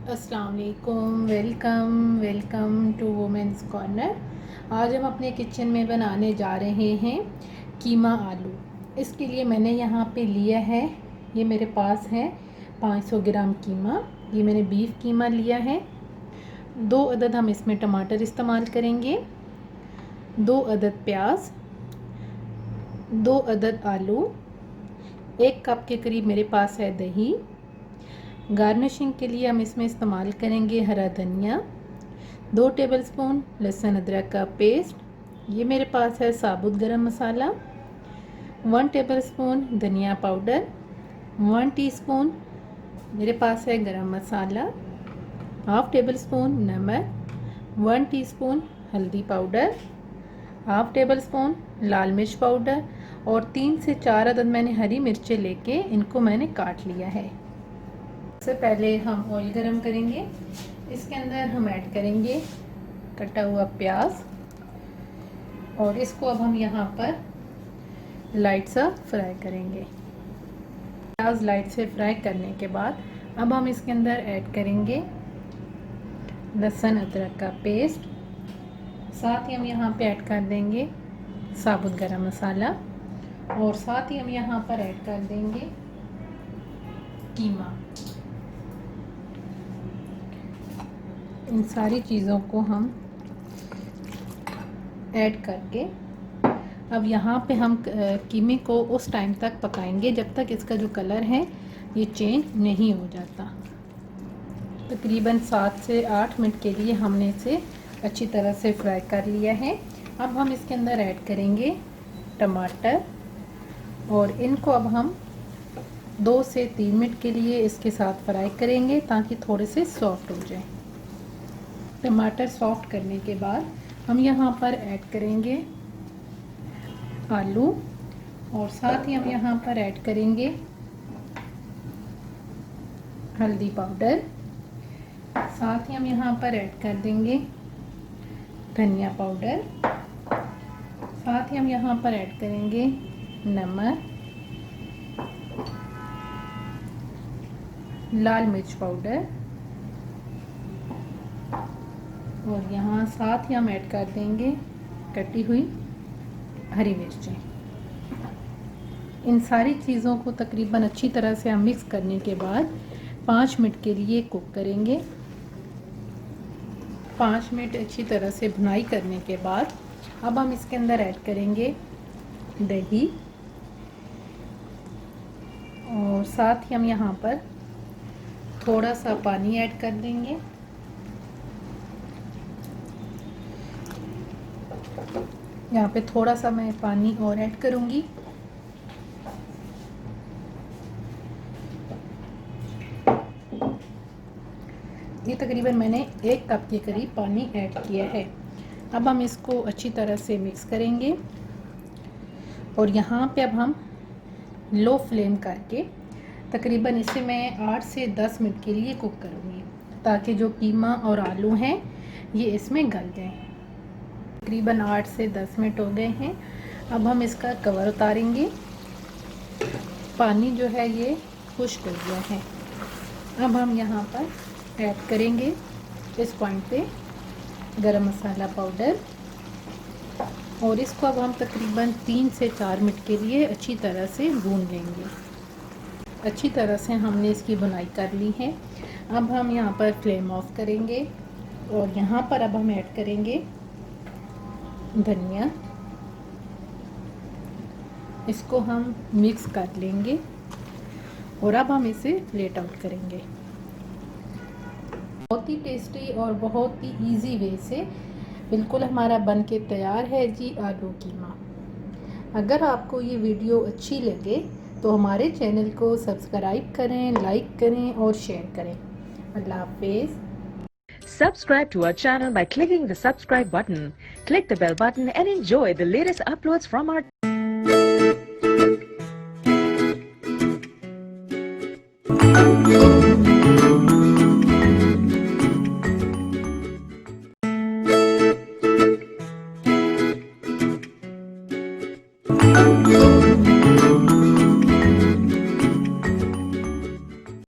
अस्सलाम वालेकुम। Welcome to women's corner. आज हम अपने किचन में बनाने जा रहे हैं कीमा आलू। इसके लिए मैंने यहाँ पे लिया है, ये मेरे पास है 500 ग्राम कीमा। ये मैंने बीफ कीमा लिया है। 2 अदद हम इसमें टमाटर इस्तेमाल करेंगे, 2 अदद प्याज, 2 अदद आलू, 1 कप के करीब मेरे पास है दही। गार्निशिंग के लिए हम इसमें इस्तेमाल करेंगे हरा धनिया, 2 टेबलस्पून लहसुन अदरक का पेस्ट। ये मेरे पास है साबुत गरम मसाला, 1 टेबलस्पून धनिया पाउडर, 1 टीस्पून मेरे पास है गरम मसाला, हाफ़ टेबल स्पून नमक, 1 टीस्पून हल्दी पाउडर, हाफ़ टेबल स्पून लाल मिर्च पाउडर और 3 से 4 अदद मैंने हरी मिर्चें लेके इनको मैंने काट लिया है। सबसे पहले हम ऑयल गरम करेंगे। इसके अंदर हम ऐड करेंगे कटा हुआ प्याज और इसको अब हम यहाँ पर लाइट सा फ्राई करेंगे। प्याज लाइट से फ्राई करने के बाद अब हम इसके अंदर ऐड करेंगे लहसुन अदरक का पेस्ट। साथ ही हम यहाँ पे ऐड कर देंगे साबुत गरम मसाला और साथ ही हम यहाँ पर ऐड कर देंगे कीमा। इन सारी चीज़ों को हम ऐड करके अब यहाँ पे हम कीमे को उस टाइम तक पकाएंगे जब तक इसका जो कलर है ये चेंज नहीं हो जाता। तकरीबन 7 से 8 मिनट के लिए हमने इसे अच्छी तरह से फ्राई कर लिया है। अब हम इसके अंदर ऐड करेंगे टमाटर और इनको अब हम 2 से 3 मिनट के लिए इसके साथ फ्राई करेंगे ताकि थोड़े से सॉफ्ट हो जाए। टमाटर सॉफ्ट करने के बाद हम यहाँ पर ऐड करेंगे आलू और साथ ही हम यहाँ पर ऐड करेंगे हल्दी पाउडर। साथ ही हम यहाँ पर ऐड कर देंगे धनिया पाउडर। साथ ही हम यहाँ पर ऐड करेंगे नमक, लाल मिर्च पाउडर और यहाँ साथ ही हम ऐड कर देंगे कटी हुई हरी मिर्चें। इन सारी चीज़ों को तकरीबन अच्छी तरह से हम मिक्स करने के बाद 5 मिनट के लिए कुक करेंगे। 5 मिनट अच्छी तरह से भुनाई करने के बाद अब हम इसके अंदर ऐड करेंगे दही और साथ ही हम यहाँ पर थोड़ा सा पानी ऐड कर देंगे। यहाँ पे थोड़ा सा मैं पानी और ऐड करूँगी। ये तकरीबन मैंने 1 कप के करीब पानी ऐड किया है। अब हम इसको अच्छी तरह से मिक्स करेंगे और यहाँ पे अब हम लो फ्लेम करके तकरीबन इसे मैं 8 से 10 मिनट के लिए कुक करूँगी ताकि जो कीमा और आलू हैं ये इसमें गल जाएं। तकरीबन 8 से 10 मिनट हो गए हैं। अब हम इसका कवर उतारेंगे। पानी जो है ये खुश्क हो गया है। अब हम यहाँ पर ऐड करेंगे इस पॉइंट पे गरम मसाला पाउडर और इसको अब हम तकरीबन 3 से 4 मिनट के लिए अच्छी तरह से भून लेंगे। अच्छी तरह से हमने इसकी भुनाई कर ली है। अब हम यहाँ पर फ्लेम ऑफ करेंगे और यहाँ पर अब हम ऐड करेंगे धनिया। इसको हम मिक्स कर लेंगे और अब हम इसे प्लेट आउट करेंगे। बहुत ही टेस्टी और बहुत ही इजी वे से बिल्कुल हमारा बन के तैयार है जी आलू कीमा। अगर आपको ये वीडियो अच्छी लगे तो हमारे चैनल को सब्सक्राइब करें, लाइक करें और शेयर करें। अल्लाह हाफिज़। Subscribe to our channel by clicking the subscribe button. Click the bell button and enjoy the latest uploads from our channel.